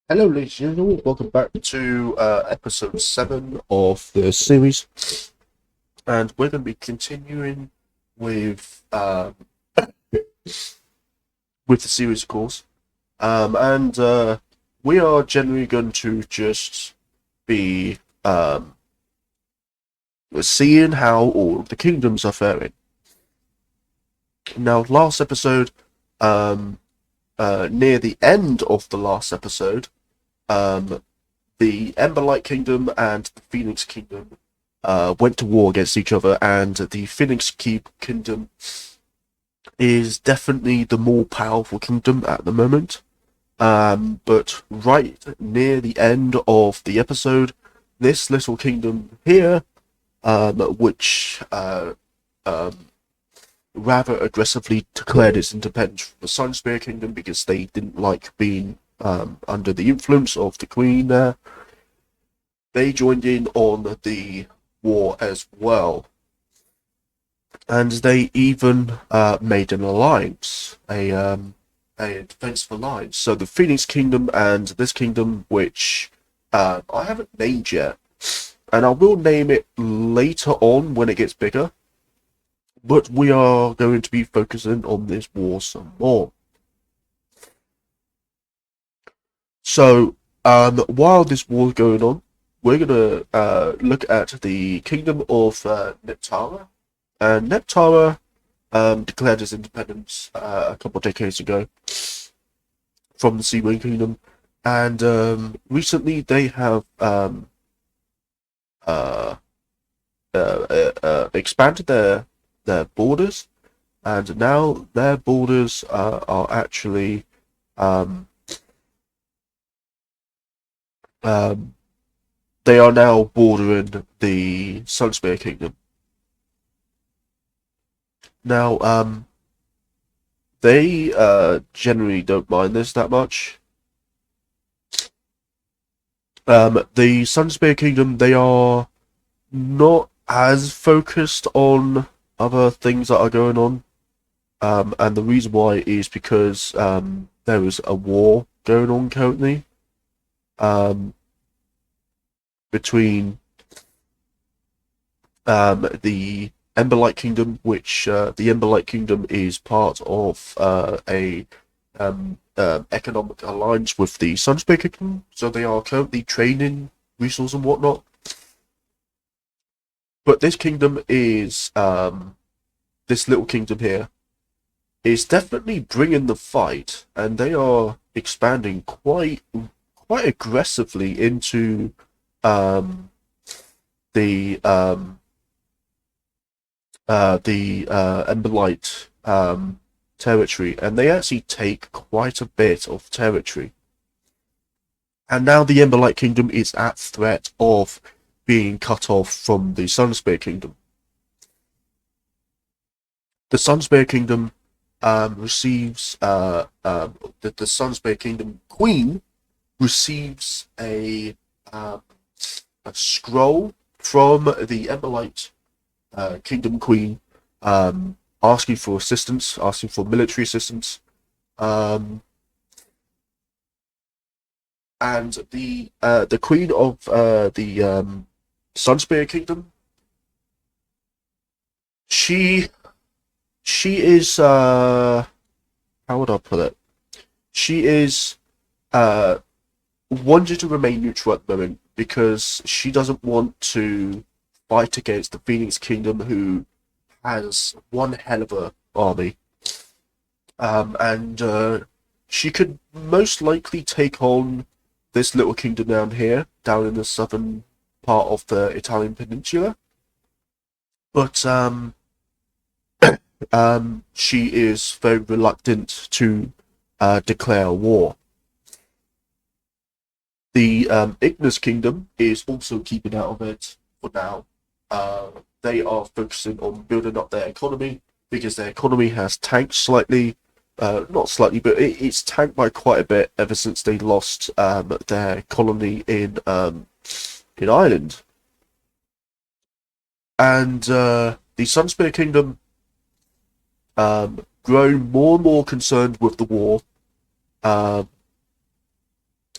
Hello, ladies and gentlemen. Welcome back to episode 7 of the series, and we're going to be continuing with with the series, of course. And we are generally going to just be seeing how all of the kingdoms are faring. Now, last episode, um, near the end of the last episode, um, the Emberlight Kingdom and the Phoenix Kingdom went to war against each other, and the Kingdom is definitely the more powerful kingdom at the moment. But right near the end of the episode, this little kingdom here, which rather aggressively declared its independence from the Sunspear Kingdom because they didn't like being under the influence of the Queen there. They joined in on the war as well, and they even made an alliance, a defensive alliance. So the Phoenix Kingdom and this kingdom, which I haven't named yet, and I will name it later on when it gets bigger. But we are going to be focusing on this war some more. So while this war is going on, we're going to look at the kingdom of Neptara. And Neptara declared its independence a couple of decades ago from the Seawind Kingdom, and recently they have uh, expanded their borders, and now their borders are actually um, um, they are now bordering the Sunspear Kingdom. Now, they generally don't mind this that much. The Sunspear Kingdom, they are not as focused on other things that are going on. And the reason why is because there is a war going on currently um, between the Emberlight Kingdom, which the Emberlight Kingdom is part of a economic alliance with the Sunspear Kingdom, so they are currently trading resources and whatnot. But this kingdom is this little kingdom here is definitely bringing the fight, and they are expanding quite aggressively into um, the Emberlight territory, and they actually take quite a bit of territory. And now the Emberlight Kingdom is at threat of being cut off from the Sunspear Kingdom. The Sunspear Kingdom receives the Sunspear Kingdom Queen receives a scroll from the Emberlight Kingdom Queen, asking for assistance, asking for military assistance, um, and the Queen of the Sunspear Kingdom, she she is how would I put it? She is uh wanted to remain neutral at the moment because she doesn't want to fight against the Phoenix Kingdom, who has one hell of a army. And she could most likely take on this little kingdom down here, down in the southern part of the Italian peninsula. But she is very reluctant to declare war. The Ignis Kingdom is also keeping out of it for now. They are focusing on building up their economy because their economy has tanked slightly. Not slightly, but it's tanked by quite a bit ever since they lost their colony in Ireland. And the Sunspear Kingdom grown more and more concerned with the war. Um,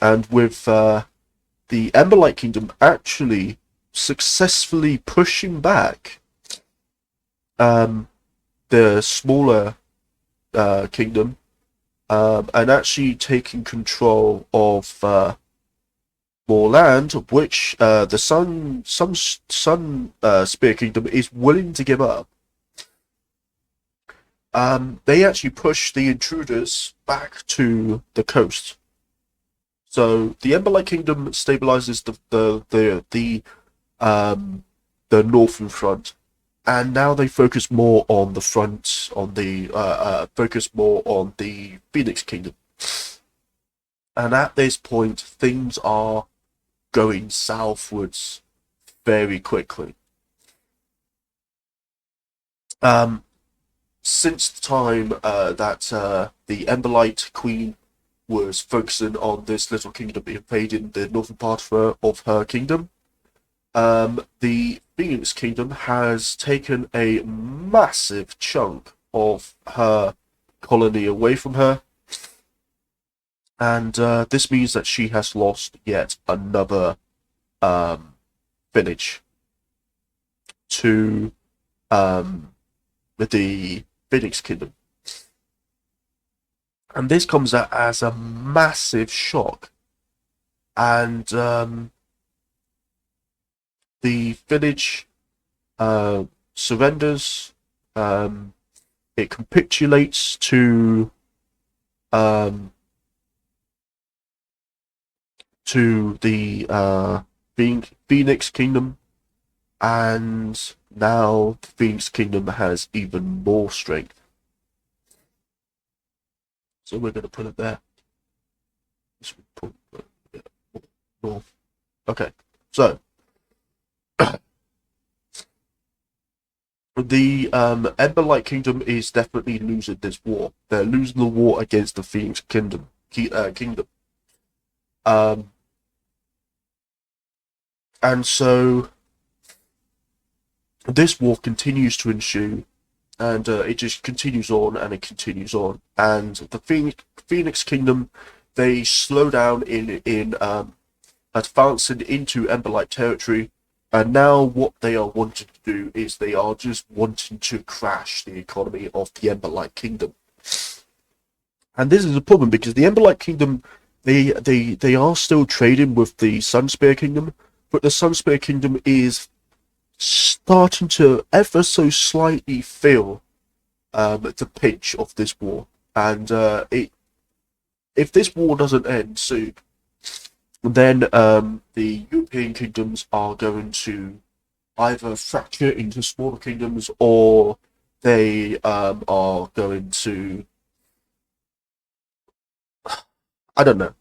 and with the Emberlight Kingdom actually successfully pushing back um, the smaller kingdom, and actually taking control of more land, which the Sun Spear Kingdom is willing to give up. They actually push the intruders back to the coast. So the Emberlight Kingdom stabilizes the northern front, and now they focus more on the front on the focus more on the Phoenix Kingdom. And at this point, things are going southwards very quickly. Since the time that the Emberlight Queen was focusing on this little kingdom invading the northern part of her kingdom, the Phoenix Kingdom has taken a massive chunk of her colony away from her, and this means that she has lost yet another village to the Phoenix Kingdom. And this comes out as a massive shock. And the village surrenders. It capitulates to the Phoenix Kingdom, and now the Phoenix Kingdom has even more strength. So we're going to put it there. North. Okay, so the Emberlight Kingdom is definitely losing this war. They're losing the war against the Phoenix Kingdom. And so this war continues to ensue, and it just continues on and it continues on. And the Phoenix Kingdom, they slow down in advancing into Emberlight territory, and now what they are wanting to do is they are just wanting to crash the economy of the Emberlight Kingdom. And this is a problem because the Emberlight Kingdom, they are still trading with the Sunspear Kingdom, but the Sunspear Kingdom is starting to ever so slightly feel the pinch of this war. And if this war doesn't end soon, then the European kingdoms are going to either fracture into smaller kingdoms, or they are going to, I don't know,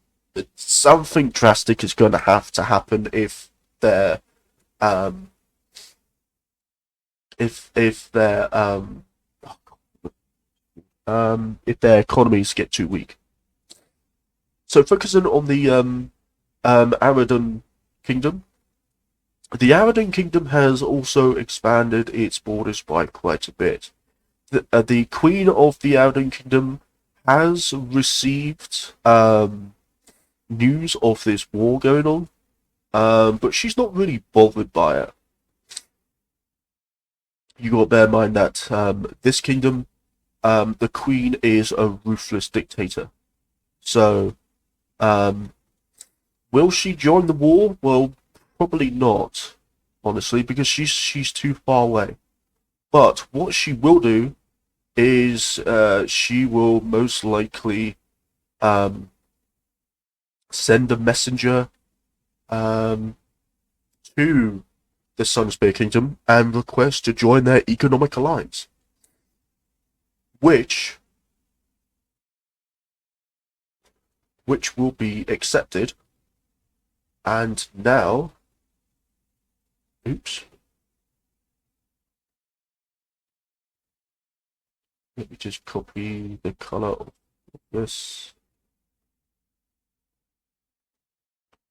something drastic is going to have to happen if their if their if their economies get too weak. So focusing on the Aradun Kingdom, the Aradun Kingdom has also expanded its borders by quite a bit. The Queen of the Aradun Kingdom has received news of this war going on, but she's not really bothered by it. You got to bear in mind that this kingdom, the Queen is a ruthless dictator. So, will she join the war? Well, probably not, honestly, because she's too far away. But what she will do is she will most likely send a messenger to the Sunspear Kingdom and request to join their economic alliance, which will be accepted. And now, oops, let me just copy the color of this.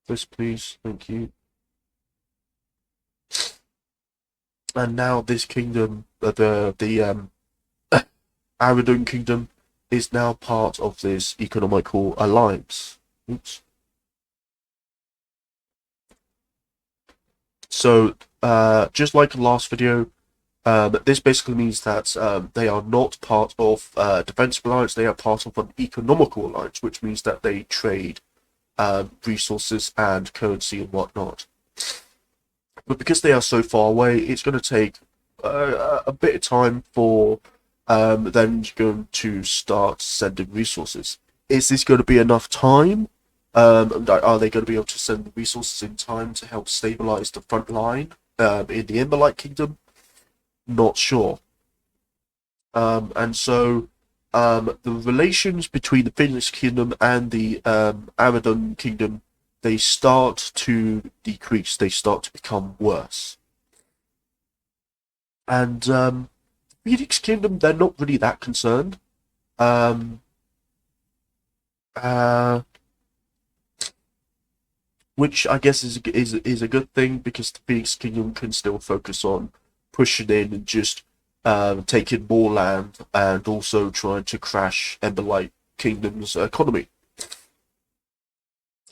This, please, thank you. And now this kingdom, the Aradun Kingdom, is now part of this economical alliance. Oops. So, just like the last video, this basically means that they are not part of a defensive alliance, they are part of an economical alliance, which means that they trade resources and currency and whatnot. But because they are so far away, it's going to take a bit of time for them going to start sending resources. Is this going to be enough time? Are they going to be able to send the resources in time to help stabilize the front line in the Emberlight Kingdom? Not sure. And so the relations between the Phoenix Kingdom and the Aradon Kingdom, they start to decrease. They start to become worse. And Phoenix Kingdom, they're not really that concerned. Um, uh, which I guess is a good thing because the Phoenix Kingdom can still focus on pushing in and just taking more land and also trying to crash Emberlight Kingdom's economy.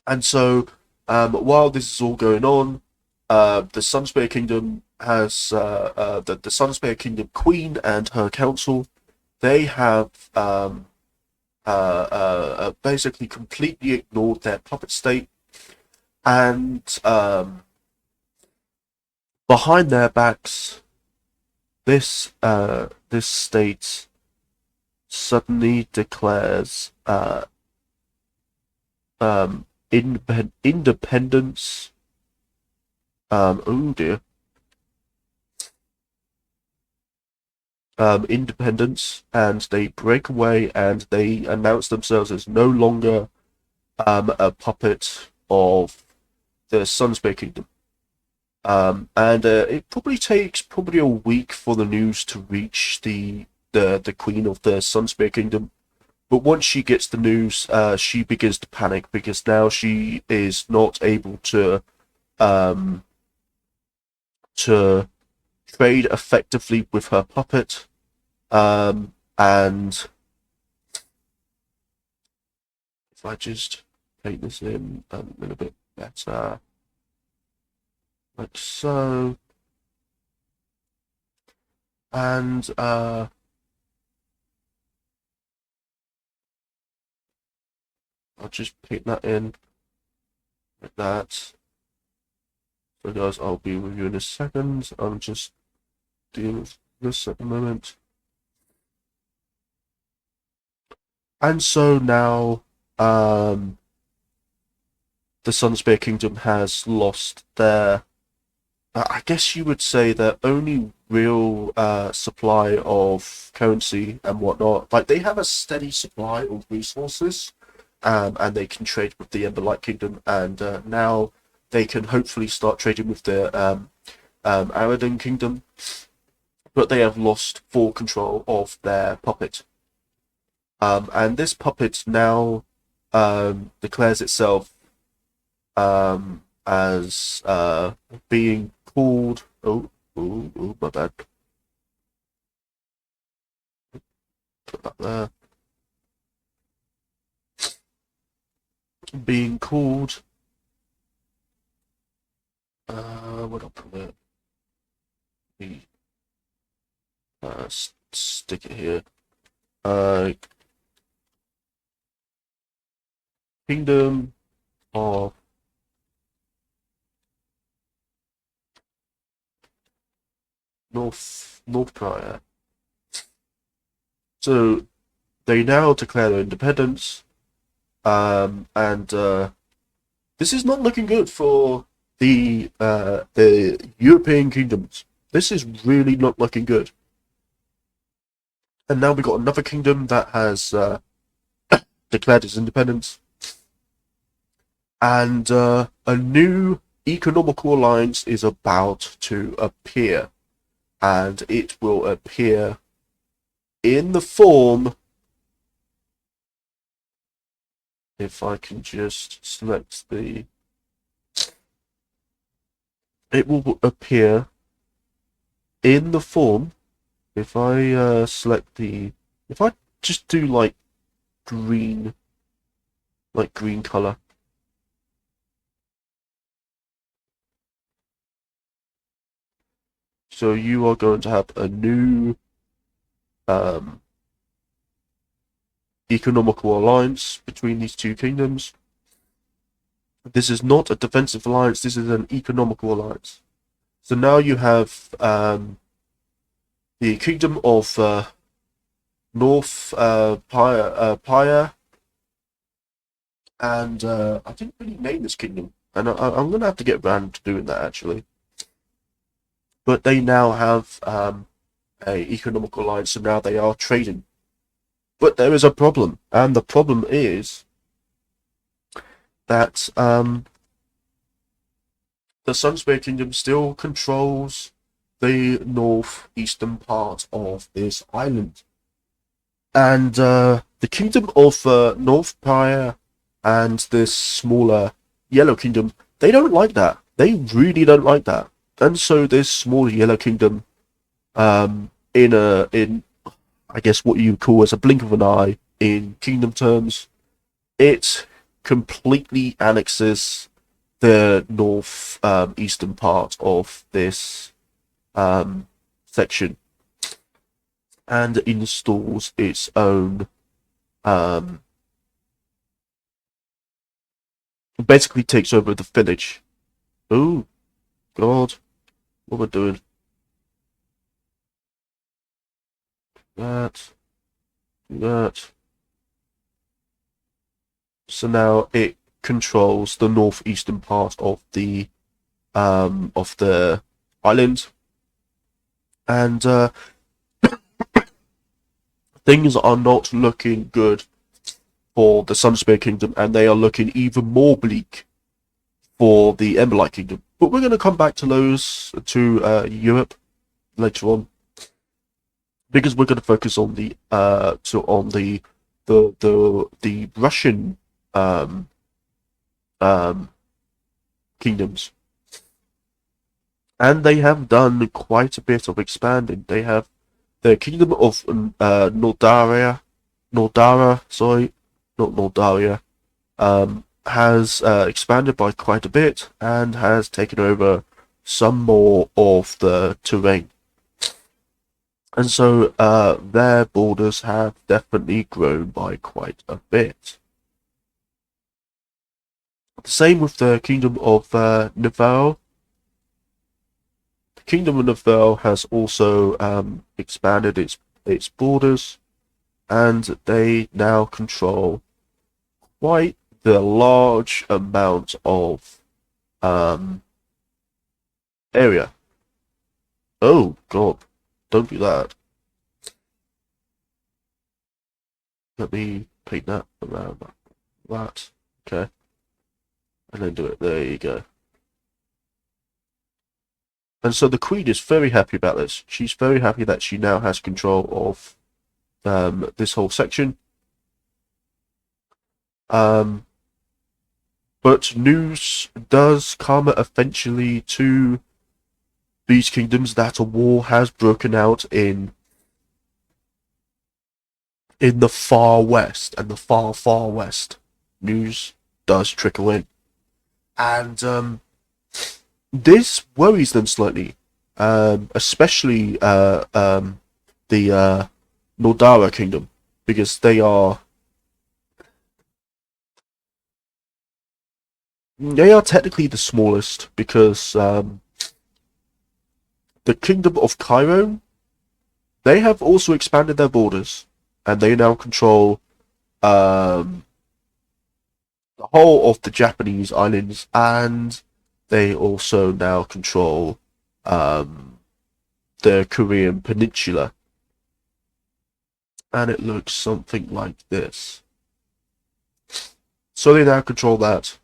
And so, while this is all going on, the Sunspear Kingdom has the Sunspear Kingdom Queen and her council. They have basically completely ignored their puppet state, and behind their backs, this state suddenly declares independence. Oh dear. Independence, and they break away and they announce themselves as no longer a puppet of the Sunspear Kingdom. And it probably takes probably a week for the news to reach the Queen of the Sunspear Kingdom. But once she gets the news, she begins to panic because now she is not able to trade effectively with her puppet. And if I just paint this in a little bit better, like so, and I'll just paint that in like that. So guys, I'll be with you in a second. I'm just dealing with this at the moment. And so now, the Sunspear Kingdom has lost their, I guess you would say, their only real supply of currency and whatnot. Like, they have a steady supply of resources, and they can trade with the Emberlight Kingdom, and now they can hopefully start trading with the Aradon Kingdom, but they have lost full control of their puppet. And this puppet now declares itself as being called. Oh, my bad. Put that there. Being called. What I'll put it. Stick it here. Kingdom of North Korea. So they now declare their independence, and this is not looking good for the European kingdoms. This is really not looking good. And now we've got another kingdom that has declared its independence, and a new economical alliance is about to appear, and it will appear in the form, if I can just select the, it will appear in the form, if I select the, if I just do like green color, So you are going to have a new um, economical alliance between these two kingdoms. This is not a defensive alliance, this is an economical alliance. So now you have the kingdom of North Pyre, and I didn't really name this kingdom, and I'm going to have to get around to doing that actually. But they now have a economical alliance, so now they are trading. But there is a problem, and the problem is that the Sunspear Kingdom still controls the northeastern part of this island. And the Kingdom of North Pyre and this smaller Yellow Kingdom, they don't like that. They really don't like that. And so this small Yellow Kingdom, in I guess what you call as a blink of an eye in kingdom terms, it completely annexes the north eastern part of this section and installs its own basically takes over the village. Oh god, what am I doing? That. So now it controls the northeastern part of the island, and things are not looking good for the Sunspear Kingdom, and they are looking even more bleak for the Emberlight Kingdom. But we're going to come back to those to Europe later on, because we're going to focus on the the Russian kingdoms, and they have done quite a bit of expanding. They have the kingdom of Nordara, sorry, not Nordaria, has expanded by quite a bit and has taken over some more of the terrain. And so their borders have definitely grown by quite a bit. The same with the kingdom of Navarre. The kingdom of Navarre has also expanded its borders, and they now control quite the large amount of area. Oh god, don't do that. Let me paint that around that. Okay. And then do it. There you go. And so the Queen is very happy about this. She's very happy that she now has control of this whole section. But news does come eventually to these kingdoms that a war has broken out in the far west, and the far west. News does trickle in. And this worries them slightly, especially the Nordara kingdom, because they are technically the smallest, because the kingdom of Cairo, they have also expanded their borders, and they now control the whole of the Japanese islands, and they also now control the Korean peninsula. And it looks something like this. So they now control that,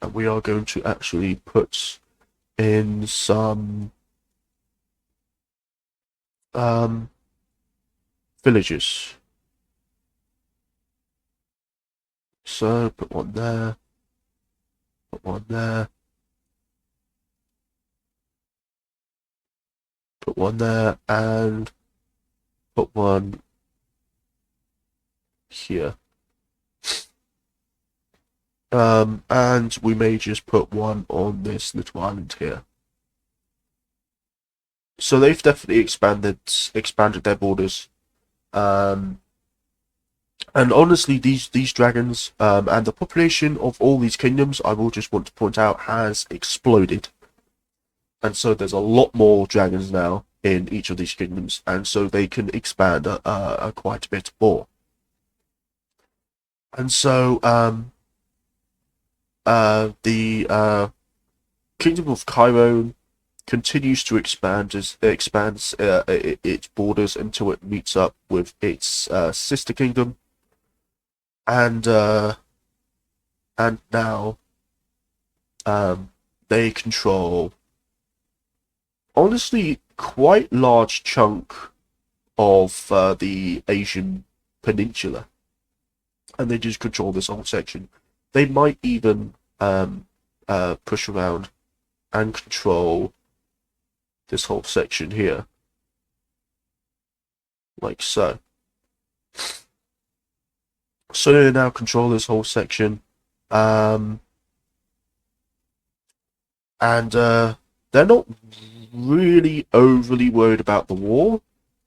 and we are going to actually put in some villages. So put one there, put one there, put one there, and put one here. And we may just put one on this little island here. So they've definitely expanded their borders. Um, and honestly, these dragons and the population of all these kingdoms, I will just want to point out, has exploded. And so there's a lot more dragons now in each of these kingdoms, and so they can expand quite a bit more. And so the Kingdom of Cairo continues to expand as it expands its borders until it meets up with its sister kingdom, and now they control honestly quite large chunk of the Asian peninsula, and they just control this whole section. They might even push around and control this whole section here, like so. So they now control this whole section, and they're not really overly worried about the war.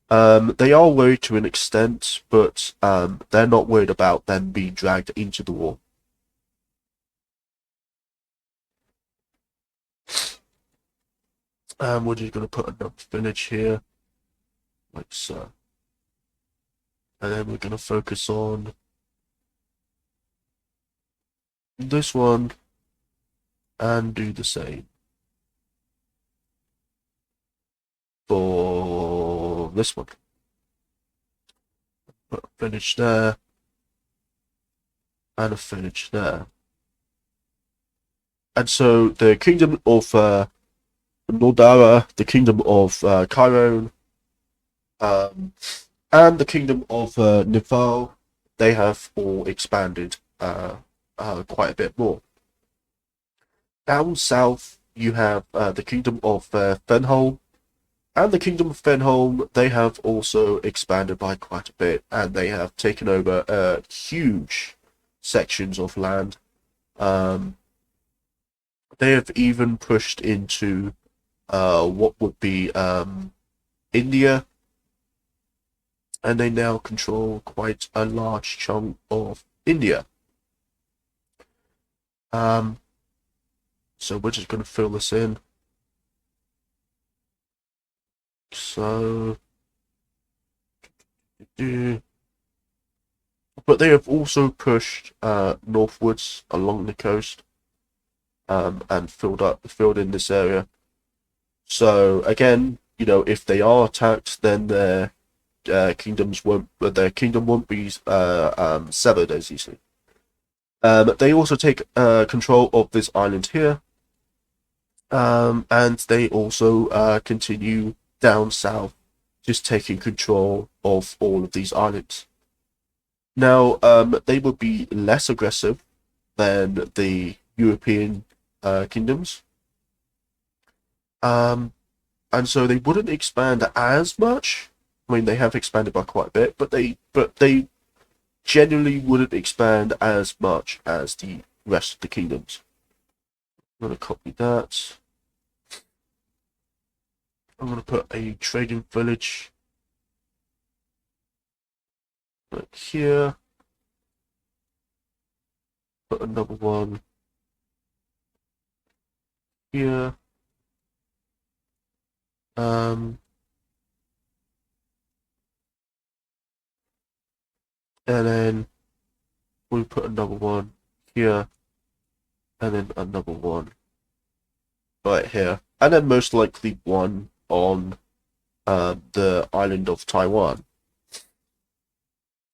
They are worried to an extent, but they're not worried about them being dragged into the war. We're just going to put another village here, like so. And then we're going to focus on this one and do the same for this one. Put a village there and a village there. And so the kingdom of Nordara, the kingdom of Cairo, and the kingdom of Nepal, they have all expanded quite a bit more. Down south, you have the kingdom of Fenholm, and the kingdom of Fenholm, they have also expanded by quite a bit, and they have taken over huge sections of land. They have even pushed into what would be India, and they now control quite a large chunk of India. So we're just going to fill this in. So, but they have also pushed northwards along the coast and filled in this area. So again, you know, if they are attacked, then their kingdom won't be severed as easily. They also take control of this island here, and they also continue down south, just taking control of all of these islands. Now, they would be less aggressive than the European kingdoms, and so they wouldn't expand as much. I mean, they have expanded by quite a bit, but they generally wouldn't expand as much as the rest of the kingdoms. I'm going to copy that. I'm going to put a trading village like here. Put another one here. And then we put another one here, and then another one right here, and then most likely one on the island of Taiwan.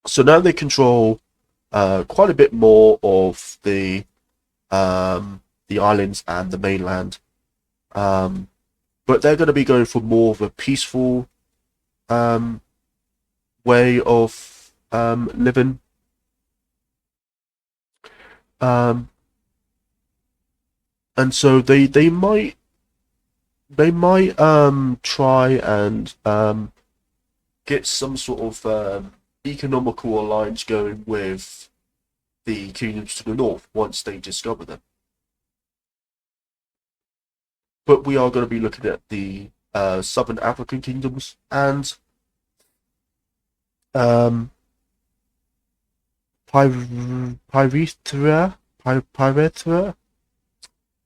So now they control quite a bit more of the islands and the mainland, but they're going to be going for more of a peaceful way of living. And so they might try and get some sort of economical alliance going with the kingdoms to the north once they discover them. But we are going to be looking at the southern African kingdoms, and um, Pyrethra. Pyrethra.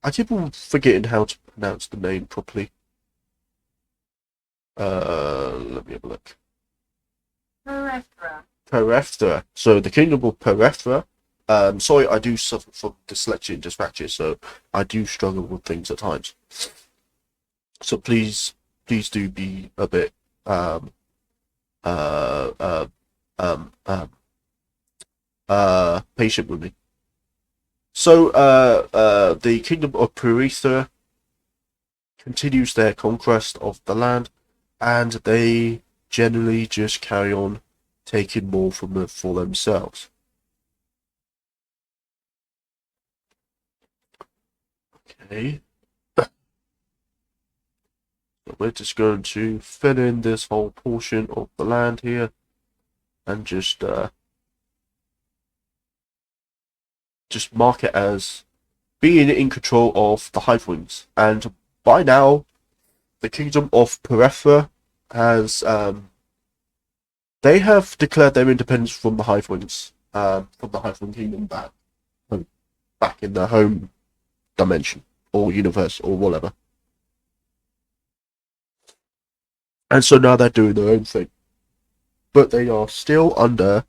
I keep on forgetting how to pronounce the name properly. Let me have a look. Perethra. So the kingdom of Perethra. Sorry, I do suffer from dyslexia and dyspraxia, so I do struggle with things at times. So please do be a bit uh, uh, um, um, patient with me. So the kingdom of Perethra continues their conquest of the land, and they generally just carry on taking more from it for themselves. Okay. So we're just going to fill in this whole portion of the land here and just mark it as being in control of the Highwings. And by now, the kingdom of Perethra has they have declared their independence from the Highwings, from the Highwing kingdom back in their home dimension or universe or whatever. And so now they're doing their own thing, but they are still under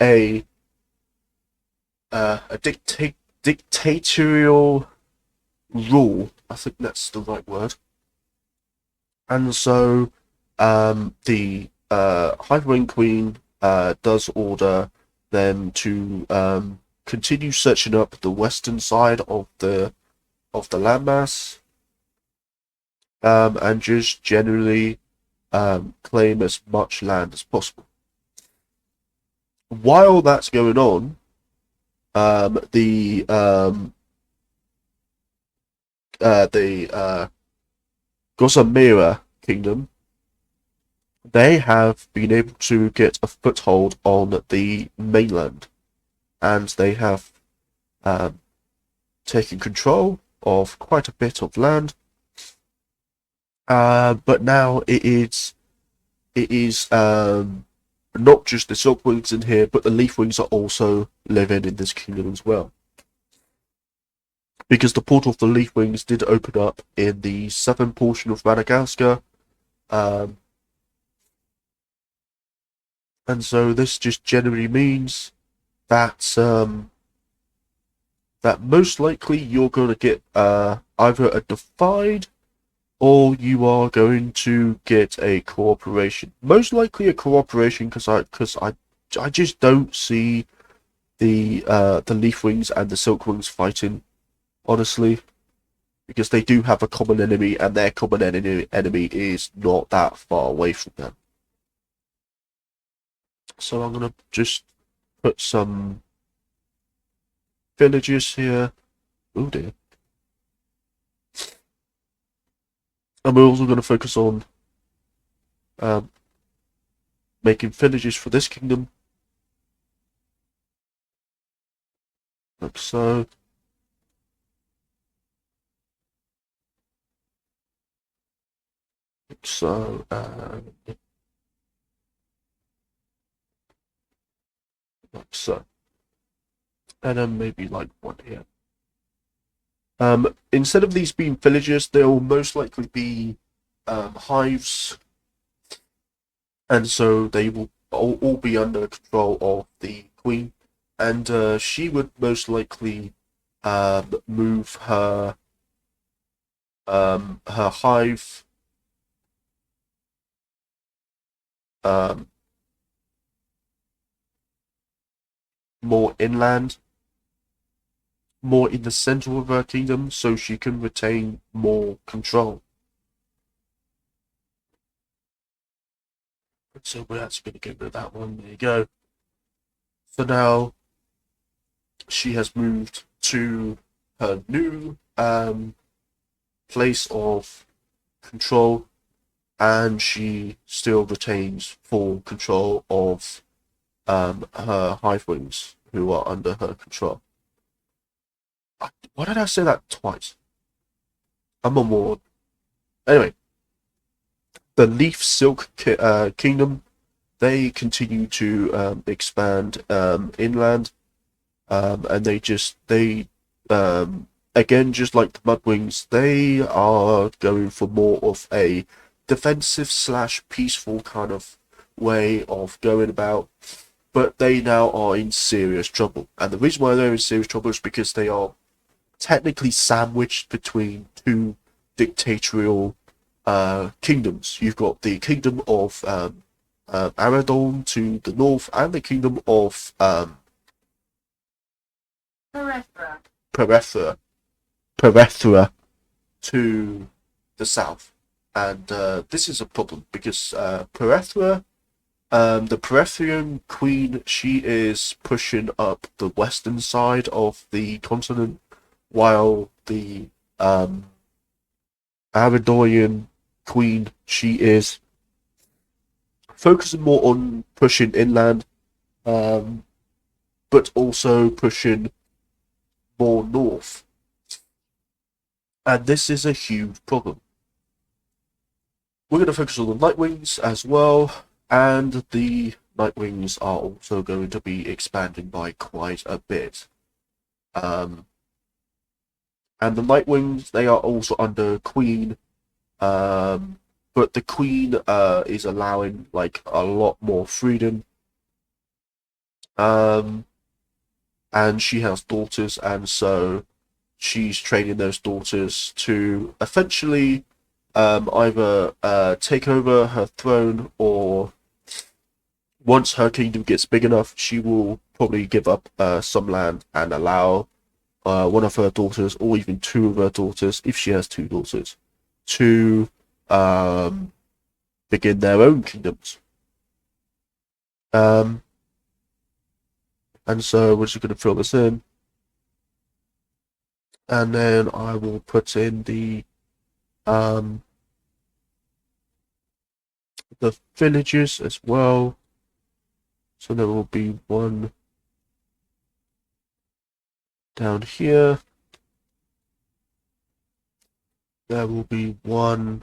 a dictatorial rule. I think that's the right word. And so the Highwing Queen does order them to continue searching up the western side of the landmass, and just generally claim as much land as possible. While that's going on, the Gossamira kingdom, they have been able to get a foothold on the mainland, and they have taken control of quite a bit of land. But now it is not just the Silkwings in here, but the Leafwings are also living in this kingdom as well. Because the portal of the Leafwings did open up in the southern portion of Madagascar. And so this just generally means that that most likely you're going to get either a divide or you are going to get a cooperation. Most likely a cooperation, because I just don't see the Leafwings and the Silkwings fighting, honestly, because they do have a common enemy, and their common enemy is not that far away from them. So I'm gonna just put some villages here. Oh dear. And we're also going to focus on making villages for this kingdom. Like so. Like so. Like so. And then maybe like one here. Instead of these being villages, they'll most likely be hives, and so they will all be under control of the queen, and she would most likely move her hive more inland, more in the center of her kingdom, so she can retain more control. So we're actually going to get rid of that one. There you go. So now she has moved to her new place of control, and she still retains full control of her Highwings, who are under her control. Why did I say that twice? I'm on board. Anyway, the Leaf Silk Kingdom, they continue to expand inland, and they again, just like the Mudwings, they are going for more of a defensive slash peaceful kind of way of going about. But they now are in serious trouble, and the reason why they're in serious trouble is because they are technically sandwiched between two dictatorial kingdoms. You've got the kingdom of Aradon to the north, and the kingdom of Perethra, Perethra to the south. And this is a problem because Perethra, the Perethrian queen, she is pushing up the western side of the continent, while the Aradorian queen, she is focusing more on pushing inland, but also pushing more north. And this is a huge problem. We're going to focus on the Nightwings as well, and the Nightwings are also going to be expanding by quite a bit. And the Nightwings, they are also under Queen, but the Queen is allowing like a lot more freedom. And she has daughters, and so she's training those daughters to eventually either take over her throne, or once her kingdom gets big enough, she will probably give up some land and allow one of her daughters, or even two of her daughters, if she has two daughters, to begin their own kingdoms. And so we're just going to fill this in. And then I will put in the villages as well. So there will be one down here. There will be one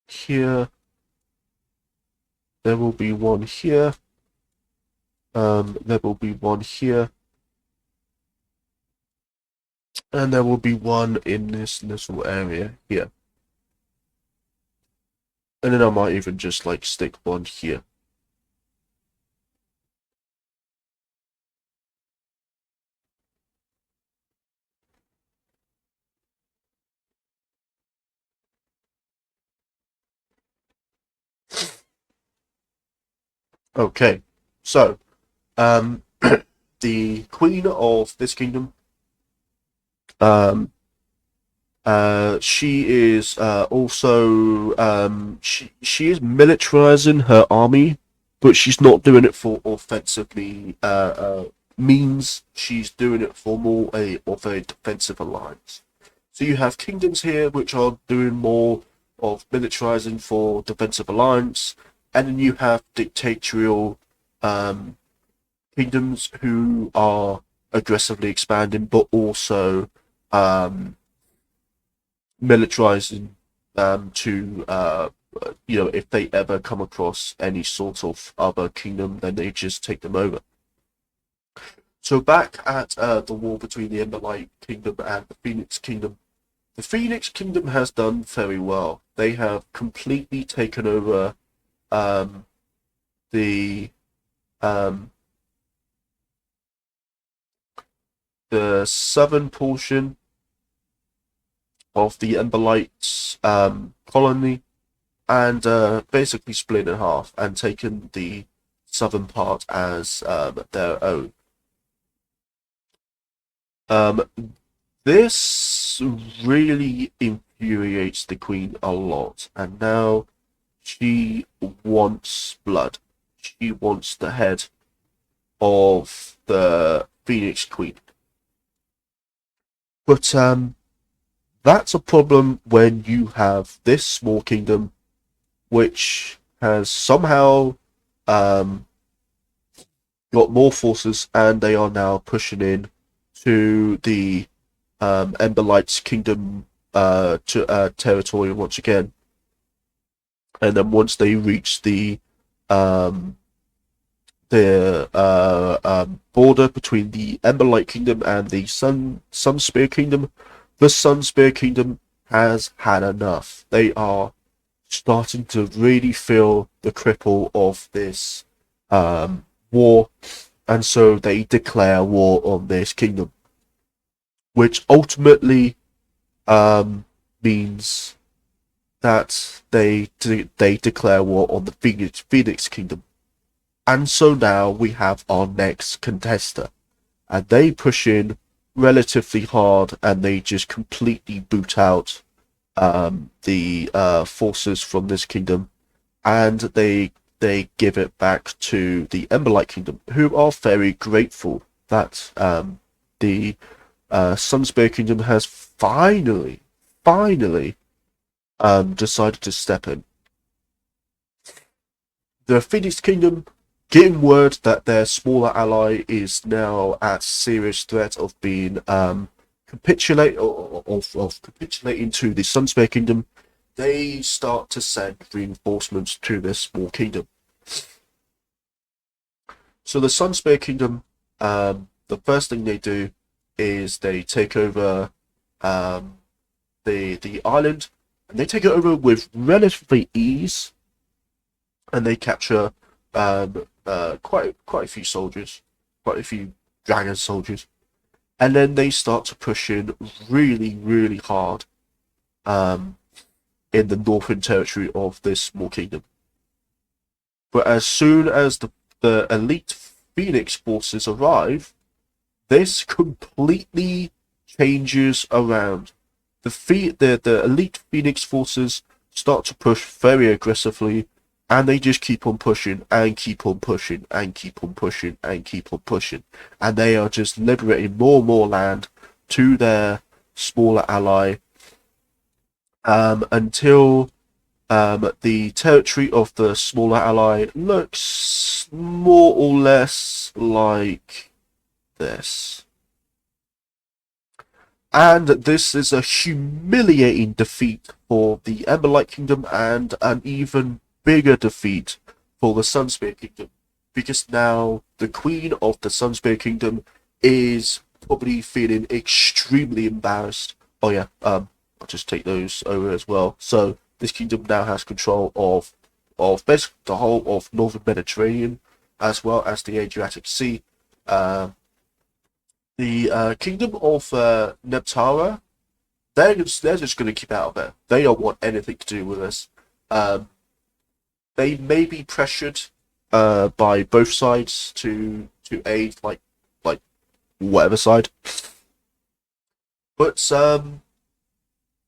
here. There will be one here. There will be one here. And there will be one in this little area here. And then I might even just like stick one here. Okay, so the queen of this kingdom, she is also she is militarizing her army, but she's not doing it for offensively means. She's doing it for more of a defensive alliance. So you have kingdoms here which are doing more of militarizing for defensive alliance, and then you have dictatorial kingdoms who are aggressively expanding, but also militarizing to if they ever come across any sort of other kingdom, then they just take them over. So back at the war between the Emberlight Kingdom and the Phoenix Kingdom, the Phoenix Kingdom has done very well. They have completely taken over the southern portion of the Emberlights colony, and basically split in half and taken the southern part as their own. This really infuriates the queen a lot, and now she wants blood. She wants the head of the Phoenix Queen. But that's a problem when you have this small kingdom which has somehow got more forces, and they are now pushing in to the Emberlight's kingdom territory once again. And then once they reach um, border between the Emberlight Kingdom and the Sunspear Kingdom, the Sunspear Kingdom has had enough. They are starting to really feel the cripple of this war, and so they declare war on this kingdom, which ultimately means that they declare war on the Phoenix Kingdom. And so now we have our next contester, and they push in relatively hard, and they just completely boot out the forces from this kingdom, and they give it back to the Emberlight Kingdom, who are very grateful that the Sunspear Kingdom has finally decided to step in. The Phoenix Kingdom, getting word that their smaller ally is now at serious threat of being capitulating to the Sunspear Kingdom, they start to send reinforcements to this small kingdom. So the Sunspear Kingdom, the first thing they do is they take over the island, and they take it over with relatively ease, and they capture quite a few soldiers, quite a few dragon soldiers, and then they start to push in really hard in the northern territory of this small kingdom. But as soon as the elite Phoenix forces arrive, this completely changes around. The elite Phoenix forces start to push very aggressively, and they just keep on pushing and keep on pushing and keep on pushing and keep on pushing. And they are just liberating more and more land to their smaller ally until the territory of the smaller ally looks more or less like this. And this is a humiliating defeat for the Emberlight Kingdom, and an even bigger defeat for the Sunspear Kingdom, because now the Queen of the Sunspear Kingdom is probably feeling extremely embarrassed. Oh yeah, I'll just take those over as well. So this kingdom now has control of basically the whole of northern Mediterranean, as well as the Adriatic Sea. The kingdom of Neptara, they're just going to keep out of it. They don't want anything to do with this. They may be pressured by both sides to aid like whatever side. But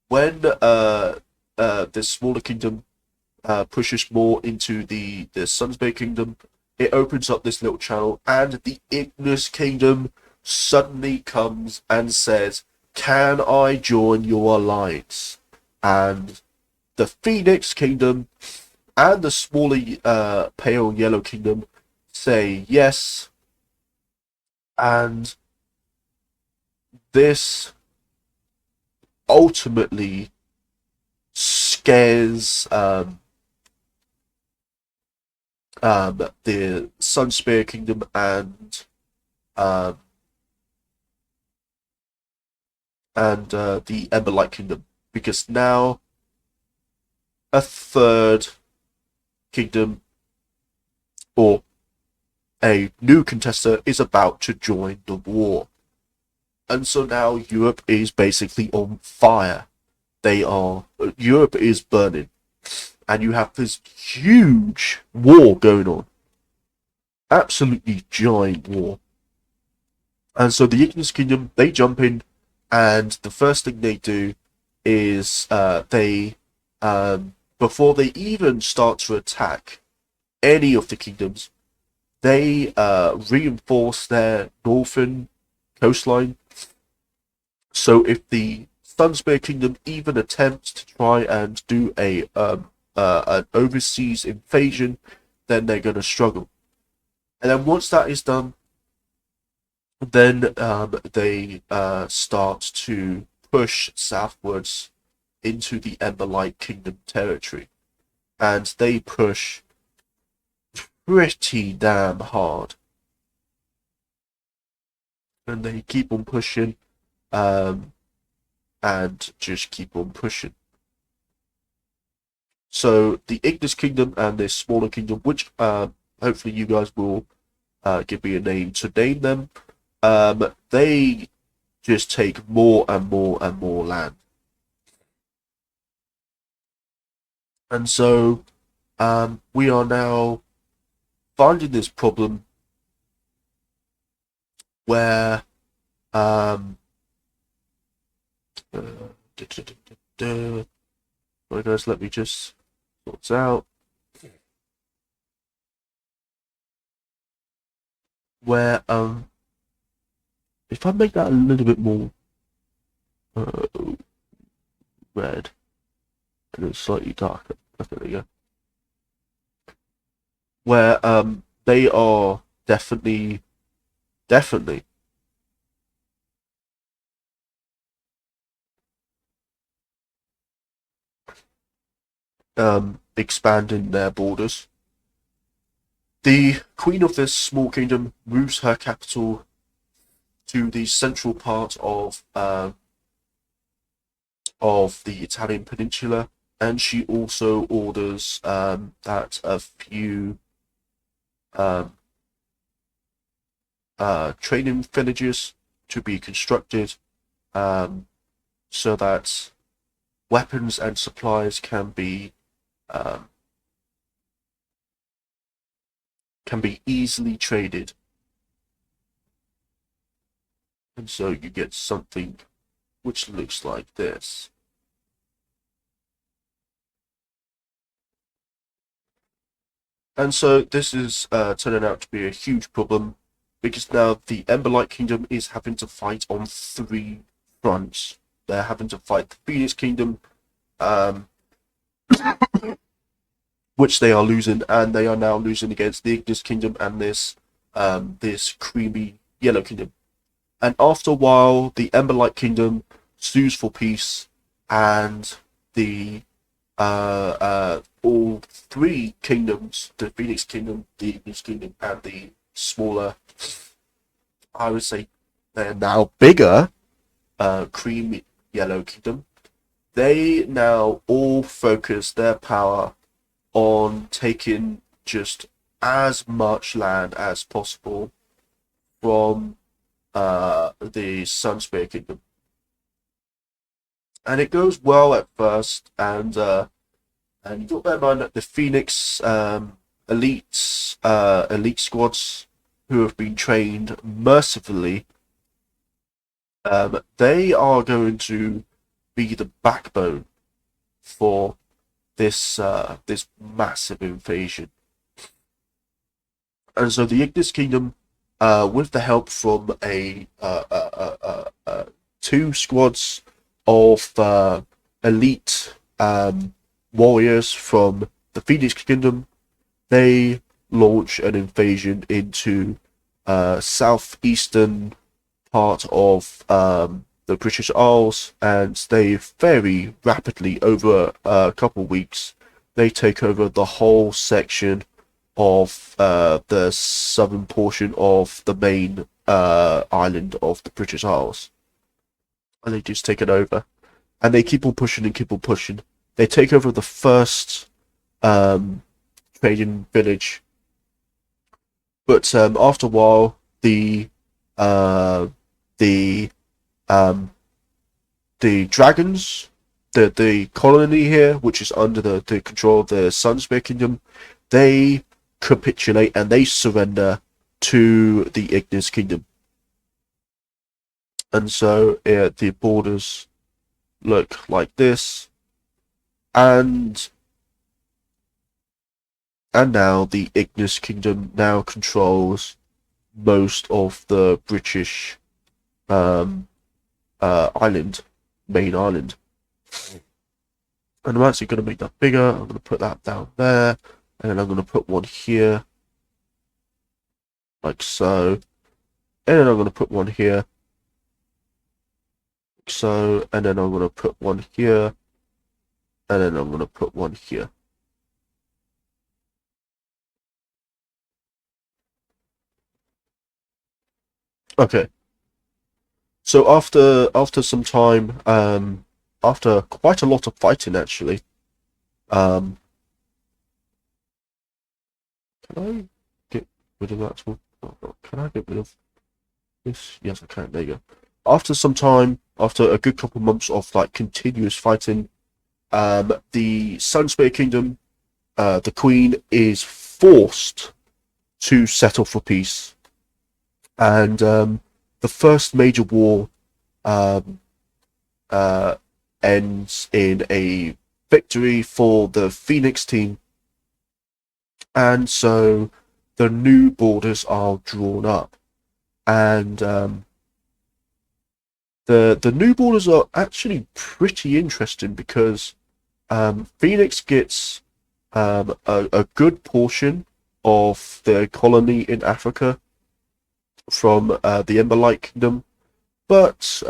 when this smaller kingdom pushes more into the Sunspear Kingdom, it opens up this little channel, and the Ignis Kingdom suddenly comes and says, "Can I join your alliance?" And the Phoenix Kingdom and the smaller Pale Yellow Kingdom say yes, and this ultimately scares the Sunspear Kingdom and the Emberlight Kingdom, because now a third kingdom, or a new contestant, is about to join the war. And so now Europe is basically on fire. Europe is burning, and you have this huge war going on, absolutely giant war. And so the Ignis Kingdom, they jump in, and the first thing they do is before they even start to attack any of the kingdoms, they reinforce their northern coastline. So if the Sunspear Kingdom even attempts to try and do an overseas invasion, then they're going to struggle. And then once that is done, then they start to push southwards into the Emberlight Kingdom territory, and they push pretty damn hard, and they keep on pushing, and just keep on pushing. So the Ignis Kingdom and this smaller kingdom, which hopefully you guys will give me a name to name them, they just take more and more and more land. And so we are now finding this problem where right guys, let me just sort this out. Where if I make that a little bit more red and it's slightly darker, okay, there you go. Where they are definitely expanding their borders. The queen of this small kingdom moves her capital to the central part of the Italian peninsula, and she also orders that a few training villages to be constructed, so that weapons and supplies can be easily traded. And so you get something which looks like this. And so this is turning out to be a huge problem, because now the Emberlight Kingdom is having to fight on 3 fronts. They're having to fight the Phoenix Kingdom, which they are losing, and they are now losing against the Ignis Kingdom and this creamy Yellow Kingdom. And after a while, the Emberlight Kingdom sues for peace, and the all 3 kingdoms, the Phoenix Kingdom, the Ignis Kingdom, and the smaller, I would say they're now bigger, cream Yellow Kingdom, they now all focus their power on taking just as much land as possible from the Sunspear Kingdom. And it goes well at first, and you've got to bear in mind that the Phoenix elite squads, who have been trained mercifully, they are going to be the backbone for this massive invasion. And so the Ignis Kingdom, with the help from 2 squads of elite warriors from the Phoenix Kingdom, they launch an invasion into southeastern part of the British Isles, and they very rapidly, over a couple of weeks, they take over the whole section of the southern portion of the main island of the British Isles. And they just take it over. And they keep on pushing and keep on pushing. They take over the first trading village. But after a while, the dragons, the colony here, which is under the control of the Sunspear Kingdom, they capitulate and they surrender to the Ignis Kingdom. And so the borders look like this, and now the Ignis Kingdom now controls most of the British main island. And I'm actually going to make that bigger. I'm going to put that down there, and then I'm going to put one here, like so, and then I'm going to put one here, like like so, and then I'm going to put one here, and then I'm going to put one here. Okay. So after some time, after quite a lot of fighting actually, um, can I get rid of that one? Oh, can I get rid of this? Yes, I can. There you go. After some time, after a good couple months of like continuous fighting, the Sunspear Kingdom, the Queen is forced to settle for peace, and the first major war um, uh, ends in a victory for the Phoenix team, and so the new borders are drawn up, and the new borders are actually pretty interesting because Phoenix gets a good portion of the colony in Africa from the Emberlight Kingdom, but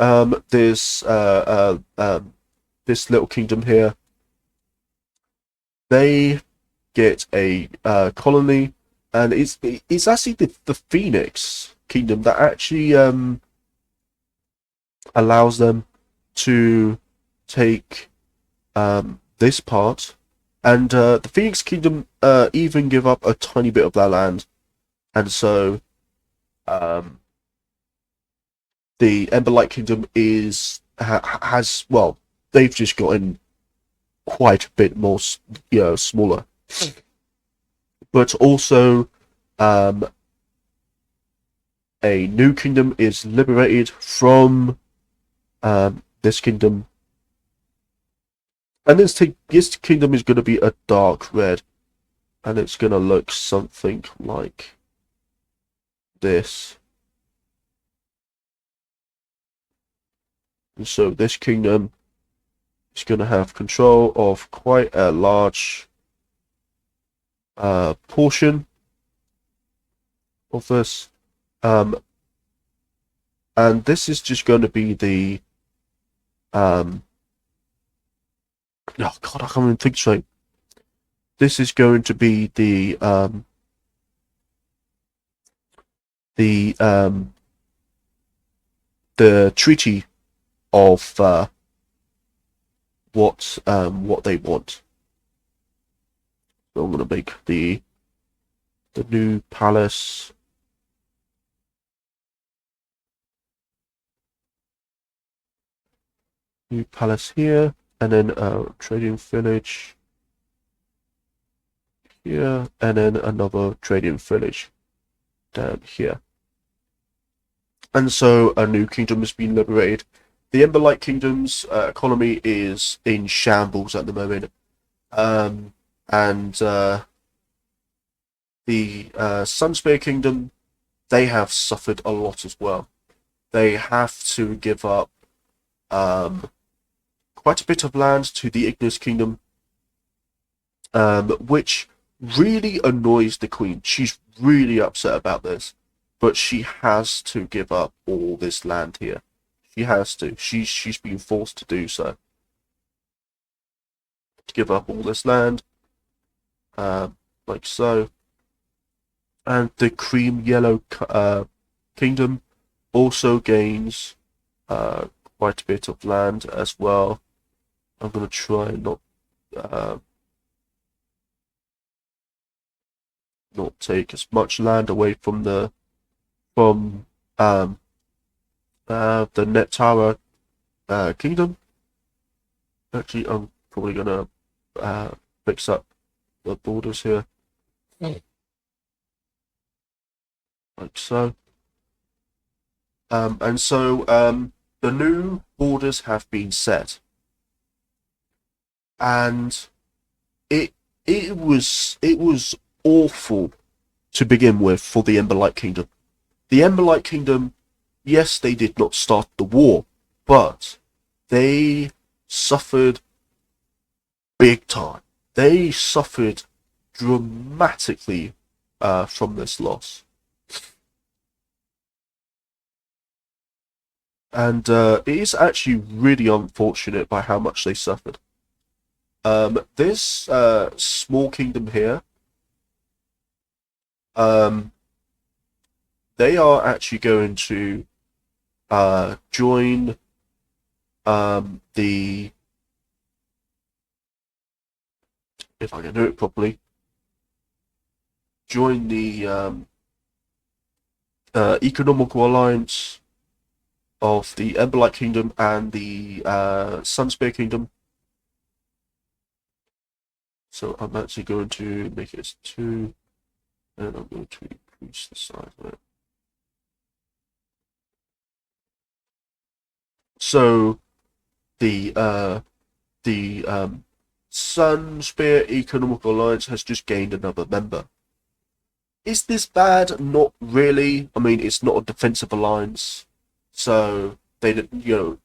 there's this little kingdom here. They get a colony, and it's actually the Phoenix Kingdom that actually allows them to take this part, and the Phoenix Kingdom even give up a tiny bit of their land, and so um, the Emberlight Kingdom has well, they've just gotten quite a bit more, smaller, but also um, a new kingdom is liberated from this kingdom, and this kingdom is going to be a dark red, and it's going to look something like this. And so this kingdom is going to have control of quite a large portion of this, and this is just going to be the oh god, I can't even think straight. This is going to be the the treaty of what they want. So I'm going to make the new palace. New palace here, and then a trading village here, and then another trading village down here. And so a new kingdom has been liberated. The Emberlight Kingdom's economy is in shambles at the moment, and the Sunspear Kingdom, they have suffered a lot as well. They have to give up quite a bit of land to the Ignis Kingdom, which really annoys the Queen. She's really upset about this, but she has to give up all this land here. She has to. She's been forced to do so. To give up all this land, like so. And the Cream Yellow Kingdom also gains quite a bit of land as well. I'm going to try and not take as much land away from the Netara Kingdom. Actually, I'm probably going to fix up the borders here. Like so. And so the new borders have been set. And it was awful to begin with for the Emberlight Kingdom. The Emberlight Kingdom, yes, they did not start the war, but they suffered big time. They suffered dramatically from this loss. and it is actually really unfortunate by how much they suffered. This small kingdom here, um, they are actually going to join the, if I can do it properly, join the economical alliance of the Emberlight Kingdom and the Sunspear Kingdom. So I'm actually going to make it 2, and I'm going to increase the size of it. So the Sunspear Economical Alliance has just gained another member. Is this bad? Not really. I mean, it's not a defensive alliance, so they, the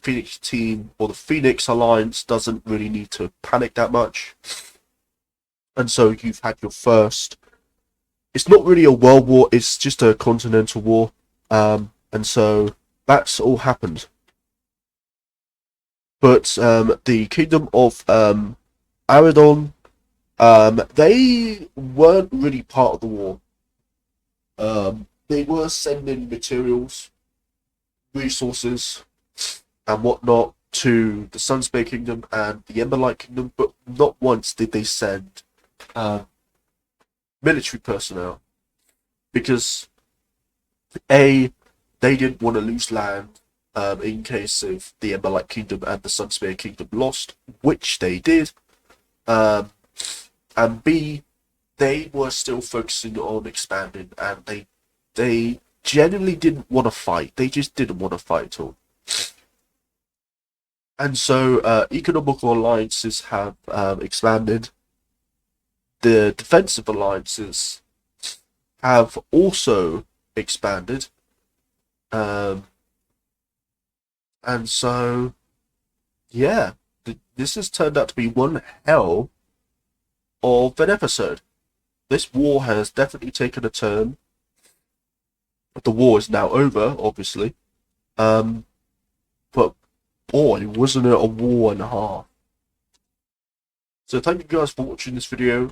Phoenix team or the Phoenix Alliance doesn't really need to panic that much. And so you've had your first. It's not really a world war. It's just a continental war, and so that's all happened. But the Kingdom of Aradon, they weren't really part of the war. They were sending materials, resources, and whatnot to the Sunspear Kingdom and the Emberlight Kingdom, but not once did they send military personnel, because A, they didn't want to lose land in case if the Emberlight Kingdom and the Sunspear Kingdom lost, which they did, and B, they were still focusing on expanding, and they genuinely didn't want to fight. They just didn't want to fight at all. And so economical alliances have expanded. The defensive alliances have also expanded. And so, yeah, this has turned out to be one hell of an episode. This war has definitely taken a turn. The war is now over, obviously. But boy, wasn't it a war and a half. So thank you guys for watching this video.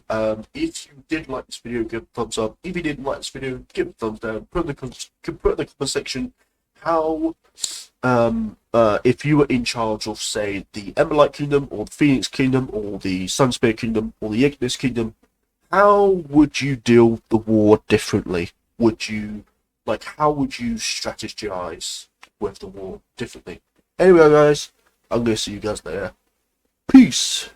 If you did like this video, give it a thumbs up. If you didn't like this video, give it a thumbs down. Put in the comment section how, if you were in charge of, say, the Emberlight Kingdom, or the Phoenix Kingdom, or the Sunspear Kingdom, or the Ignis Kingdom, how would you deal the war differently? Would you, how would you strategize with the war differently? Anyway, guys, I'm going to see you guys later. Peace!